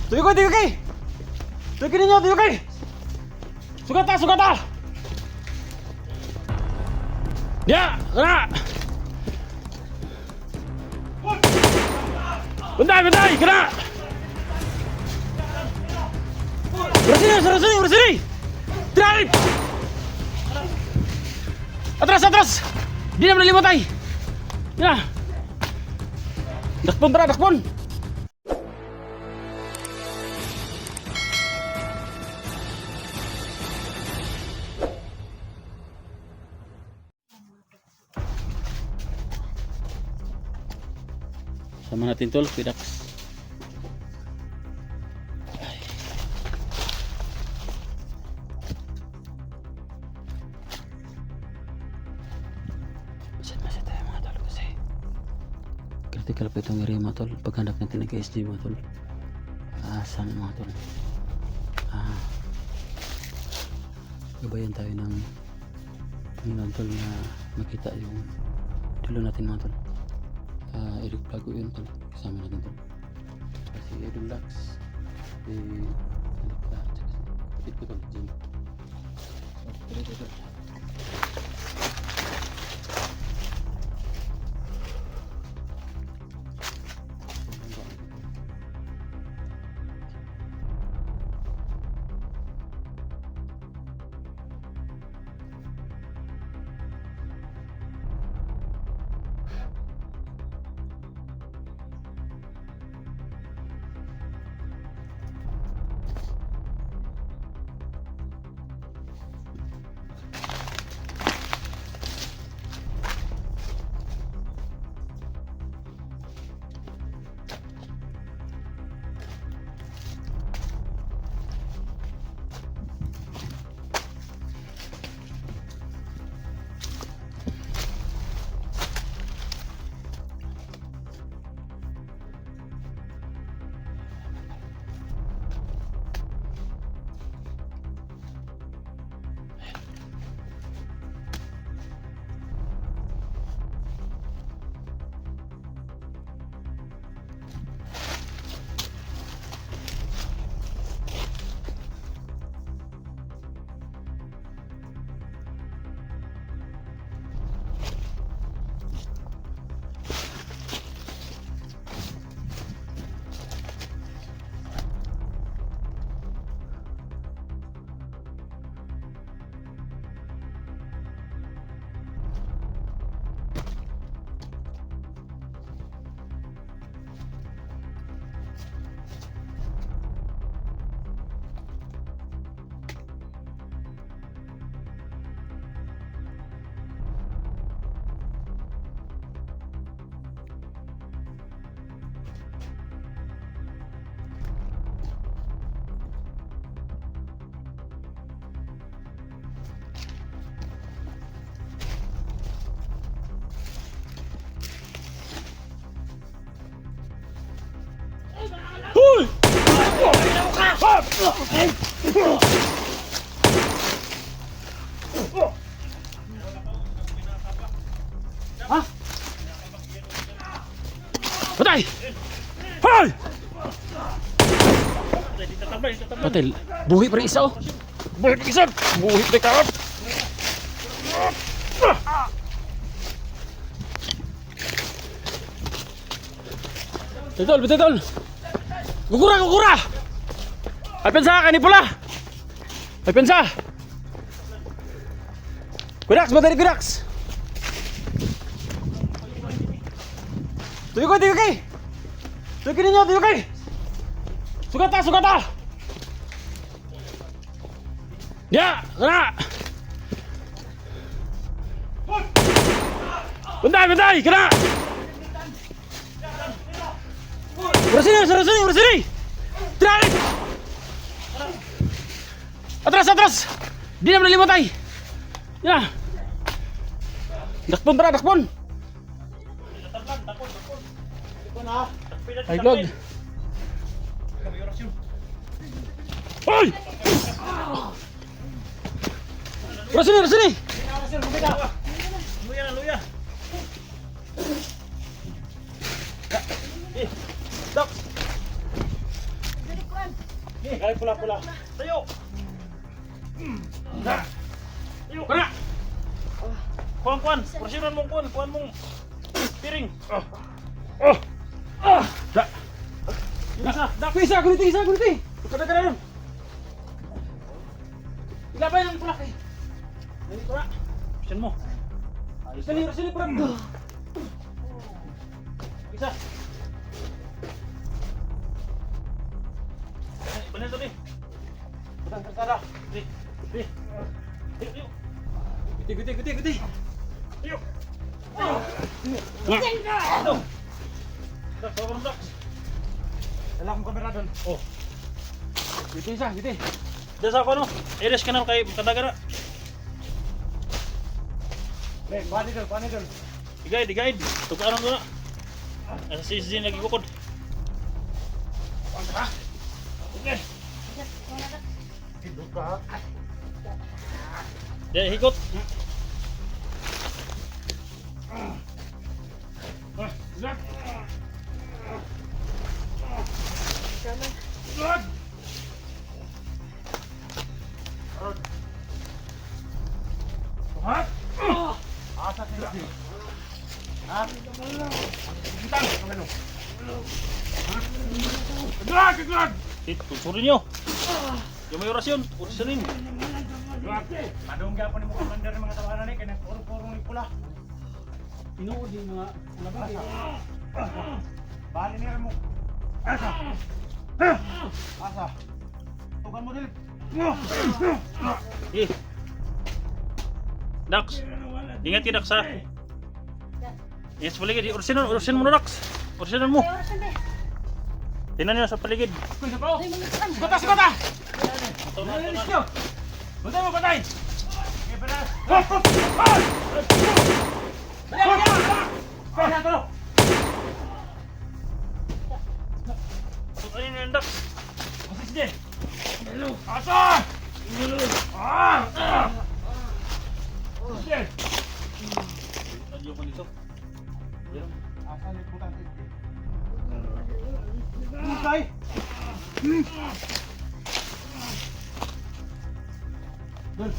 Tuyo kay, tuyo kay! Tuyo kay ninyo, tuyo kay! Sugata, sugata! Ya, kena! Bentar, bentar, kena! Bersini, bersini! Tarik! Atras, atras! Dia na limatay! Ya! Dakpon, tara, dakpon! Sama natin tol, pidax. Masih tayo mga tol kasi critical pa itong area mga tol. Paghanap natin ng KSG mga tol. Saan mga tol? Gabayan tayo ng tol na makita yung dulo natin mga tol. Eric Plago yun tol, kasama natin tol. Kasi Edul Lax kapit ko tol, Jim. Hoy! Hah? Patay! Hoy! Patay, buhi pa rin isa oh. Buhi pa isa! Buhi pa rin ka! Betul, betul. Gugura, gugura. Alpensa, kani pula. Alpensa. Kudax, bateri kudax. Tuyo kay, tuyo kay. Tuyo kay ninyo, tuyo kay. Sugata, sugata. Ya, kena. Bentar, bentar, kena. Bersini, bersini, bersini. Tarik. Atras, atras. Dia na limatay. Ya. Dakpon, tara, dakpon. Ay, vlog. Hoy! Bersini, bersini. Luya na, luya. Dok. Ay, pula-pula. Tayo! Tayo ka na! Kuhan! Prasyonan mong kuhan! Kuhan mong piring! Isa! Guniti! Kada ka na nun! Ilabay ng pula kay! Dali pula! Prasyon mo! Dali pula! Isa! Bener tuh nih. Udah terkara. Nih. Yuk. Gede. Yuk. Tuh. Udah, tolong dok. Dalam kamera don. Oh. Gede. Desa kono. Iris kenal kay kadagara. Pani dol. Digaid. Tukaran dulu. Si lagi kukod. Oke. Hidup kak. Dia ikut. Gerak. Tuturin nyo. Yung may orasyon, orasyonin. Padong gapon mo commander ng mga tawanan ni kaya puro-puro ni pula. Tinuod yung mga labay. Bali ni mo. Asa. Tugan mo dili. Dax. Ingat ya Dax ha. Ingat sa paligid. Orasyon mo na Dax. Orasyonan mo. Tingnan nyo sa paligid. Sukata! Buntay mo patay! Ano yung Dax? Asa! Radyo ko dito. Asa ni putang titi. Buntay! Dul.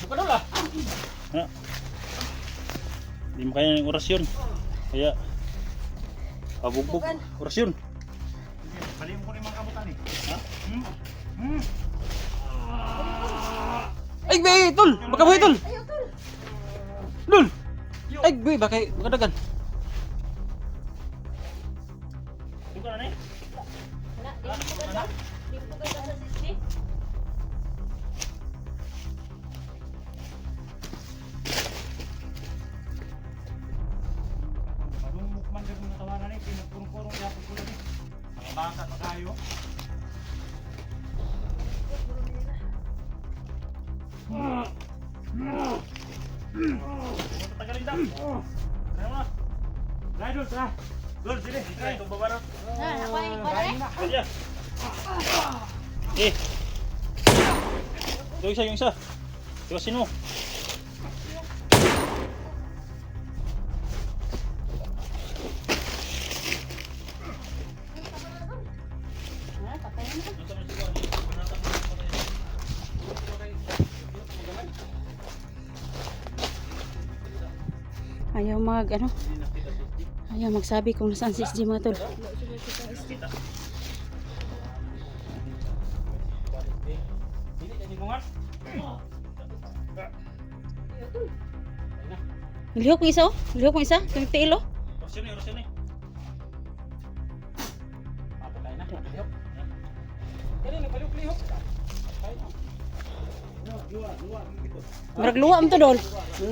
Buka dulu lah. Di makanya yang orasyon. Kaya pabugbog orasyon. Bali mo ko ni mga kamutan ni. Ha? Ay, bay, tol! Baka buhay, tol! Dul! Ay, bay, baka dagan. Buka na ni. Padong mo commander ng mga tawanan ni kaya puro-puro gapon pula ni. Mga bata pa kayo. Tagalin Dax. Kaya mo. Lai dul, tara. Dul, sini. Ito baba na. Kain na. Kaya. Yung isa. Tiwasin mo. Ayaw magsabi kung nasaan si SG mga tol. Lihok ng isa oh. Lihok ng isa. Kung tiilo. Orasyon ni. Murag luwa mo to dol.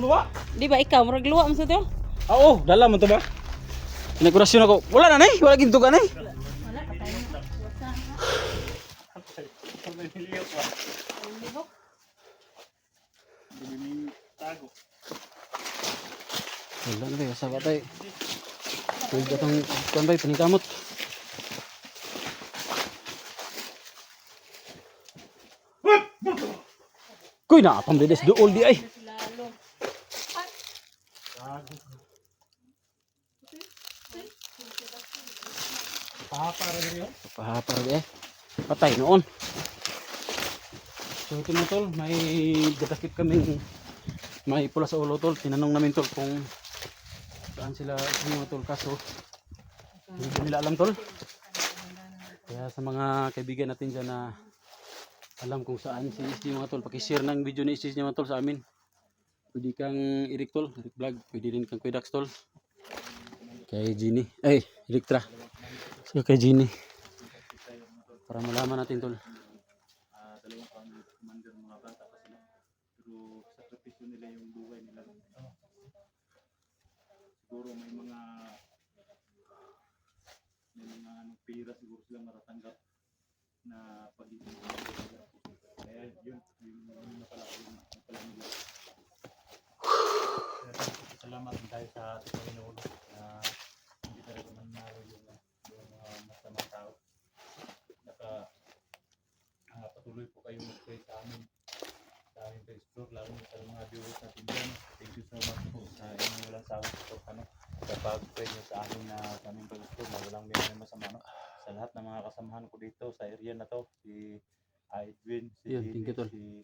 Luwa. Di ba ikaw? Murag luwa mo to dol. Oo, dala mo to ba? Pinagkurasyon ako. Wala na, nay. Wala ginto ka, nay. Wala, patay na. Tago. Wala na, bay. Asa ba tayo? Tuwid ka itong kuwan, bay. Panikamot. Kuy na, pambilis dool di ay. Pahapa rin yun. Pahapar eh. Patay noon. So ito na tol, may datakip kami, may pula sa ulo tol. Tinanong namin tol kung saan sila mga tol, kaso hindi ko nila alam tol. Kaya sa mga kaibigan natin dyan na alam kung saan si Isti mga tol, pakishare ng video ni Isti mga tol sa amin. Pwede kang Eric tol, Eric Vlog, pwede rin kang Kuya Dax tol. Kay Gini, ay Electra. So kay Gini. Para malaman natin tol. Dalawang commander mga bata pa sila. Pero sakripisyo nila yung buhay nila. Siguro may mga pira siguro silang matatanggap na pagiging commander. Kaya yun na pala nila. Salamat din tayo sa Panginoon na hindi talaga manalo yung mga masamang tao. Patuloy po kayong mag-pray sa amin pa-explore, lalo sa mga viewers natin dyan. Thank you so much po sa inyong walang sawang support sa pag-pray nyo sa amin na sa aming pag-explore na walang may masama sa lahat ng mga kasamahan ko dito sa area na to, si Edwin, si Jimmy,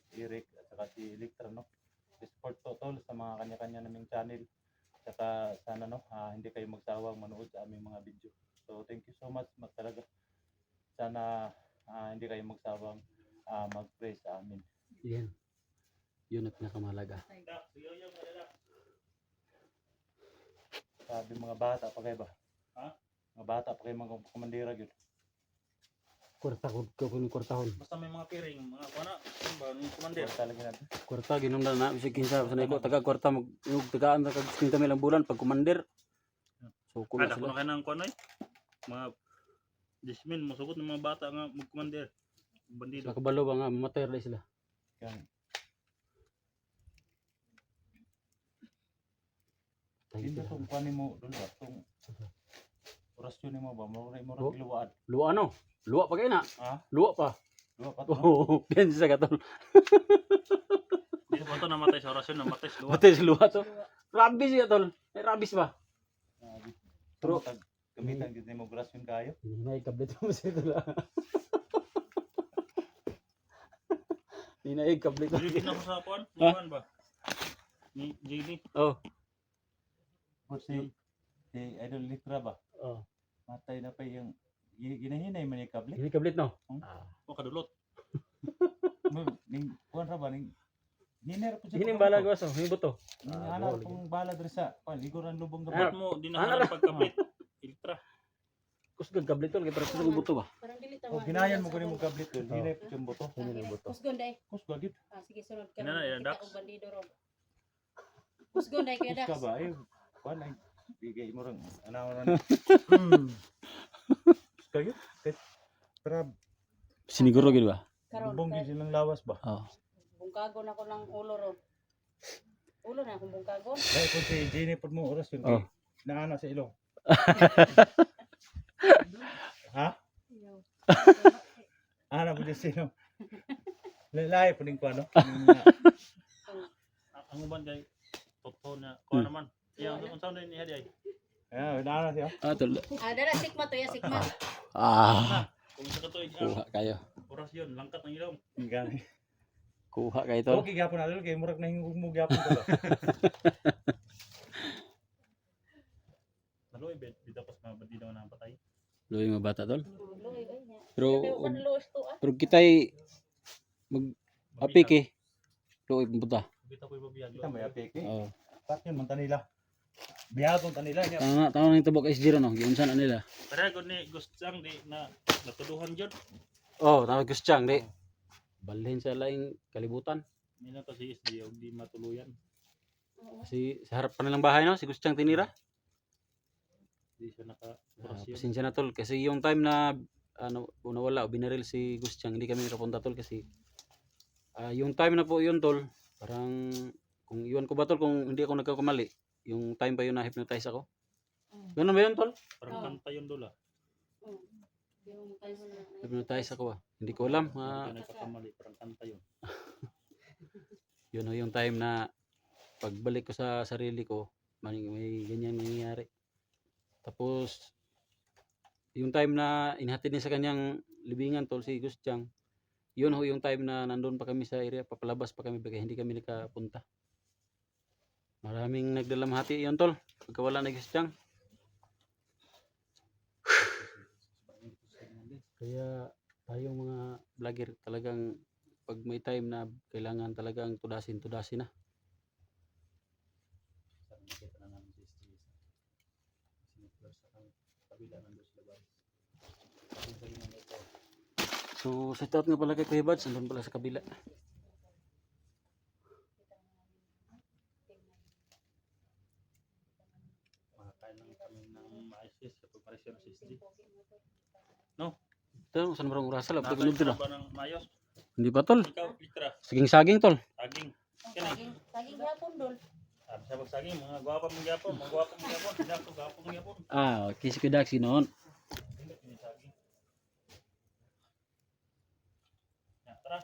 si Eric at saka si Electra, no? Support to tol sa mga kanya-kanya naming channel, saka sana hindi kayo magsawang manood sa aming mga video. So thank you so much talaga, sana hindi kayo magsawang mag-pray sa amin. Yan. Yun ang pinakamahalaga. Sabi mga bata pa kayo ba? Ha? Mga bata pa kayo mga komandera yun. Kwartahon. Basta may mga piring, mga kuana, yung commander. Talaga natin. Kwarta ginungdan na bisig kinsa sanay ko taga kwarta mag tagaan kag 50 mil ang bulan pag commander. So kuno Kada kuno sila. kay nang kuano mga dismin mosugot ng mga bata nga mag-commander. Bandido. Sa kabalo ba nga mamatay ra sila. Yan. Hindi itong kuhanin mo doon ba? Itong orasyon mo ba? Murag iluwaan. Luwa ano? Luwa pa kay na. Ha? Luwa pa. Luwa pa ito. Oh, kinsa ka tol. Di ba ito namatay sa orasyon, namatay sa luwa. Matay si luwa to. Rabis ya tol. May rabis ba? Pero gamitan din mo orasyon kayo. Hinay kablit mo sa ito la. Hinay kablit. Dili na ko sa kuan, kuan ba? Ni JD. Oh. Si Idol Litra ba? Oh. Matay na pa yung ginahinay man yung kabli. Hinay kablit no. O kadulot. Ning kuan ra ba ning hinay ra po Hinay bala ko so, hinay buto. Ana pong bala diri sa liguran lubong Dapat gabot. mo di na halang pagkapit. Filtra. Kusgag kablit tol kay para sa buto ba. Parang dili O ginayan mo kunin mo kablit dun. Hinay po yung buto. Hinay buto. Kusgon day. Kusga gid. Sige sunod ka. Ina na, Kita Dax. og bandido ro. Kusgon day kay Dax. Kusga ba ay kuan ay bigay mo rang anaw ran. Kusga gid. Para Siniguro gid ba? Karon. lubong gid silang lawas ba? Oh. Bungkagon ako ng ulo ro. Ulo na akong bungkagon. Dahil kung si Jenny pod mo oras yun. Oh. Naana sa ilong. Ha? Ana po sa ilong. Lalay po ning kuano. Ang uban kay totoo na kuan naman. Yang kung saan ni hadi ay. Naana siya. Ah tol. Dala sikma to ya sikma. Ah. Kung sa katoy Kuha kayo. orasyon, langkat ng ilong. Gani. Kuha kayo tol. Okay gyapon na lalo kay murag na hingog mo gyapon ko. Naloy bet tapos mga bandido na patay. Luwi mga bata tol. Luoy ay nya. Pero Luos to ah. pero kitay mag apike. Luwi pumunta. Kita ko ibabiyag. Kita may apik eh. Oh. Pat yun man tanila. Biyagon tanila niya. Tama nang tabok SG no. Giunsan nila. Pero gud ni gustang di na natuduhan jud. Oh, tawag gustyang di. Balhin sa laing kalibutan. Nila to si SD og di matuluyan. Si sa harap pa nilang bahay no, si gustyang tinira. Di siya naka orasyon. Pasensya na tol kasi yung time na nawala o binaril si gustyang hindi kami nakapunta tol kasi yung time na po yun tol, parang kung iwan ko ba tol kung hindi ako nagkakamali, yung time pa yun na hypnotize ako. Ganun ba yun tol? Parang kanta yun dola. Yung tayo na. Hypnotize ako ba? Hindi ko alam. Hindi nagkakamali, parang kanta yun. Yun o yung time na pagbalik ko sa sarili ko, may ganyan nangyayari. Tapos yung time na inhatid niya sa kanyang libingan tol si Gustyang, yun ho yung time na nandun pa kami sa area, papalabas pa kami kaya hindi kami nakapunta. Maraming nagdalamhati yun tol, pagkawala na Gustyang. Kaya tayong mga vlogger talagang pag may time na kailangan talagang tudasin na. Sana nakita na namin si Steve. Sinipler sa kabila nandun sa labas. Tapos sa inyo ito. So shout out nga pala kay Kuya Bads, andun pala sa kabila. Makakain lang kami ng mais sa pagparisyon si SG. Ito, saan barang orasa lang, Nakakain pagkalubto na. ba ng mayos? Hindi pa tol, Ikaw, litra, saging tol. saging. Saging gapon dol. Sabi sa pagsaging, mga gwapa mong gyapon, mga gwapa mong gyapon, hindi ako gwapa mong gyapon. Okay, si Kuya Daxi noon. Hindi, saging. Ya, tara.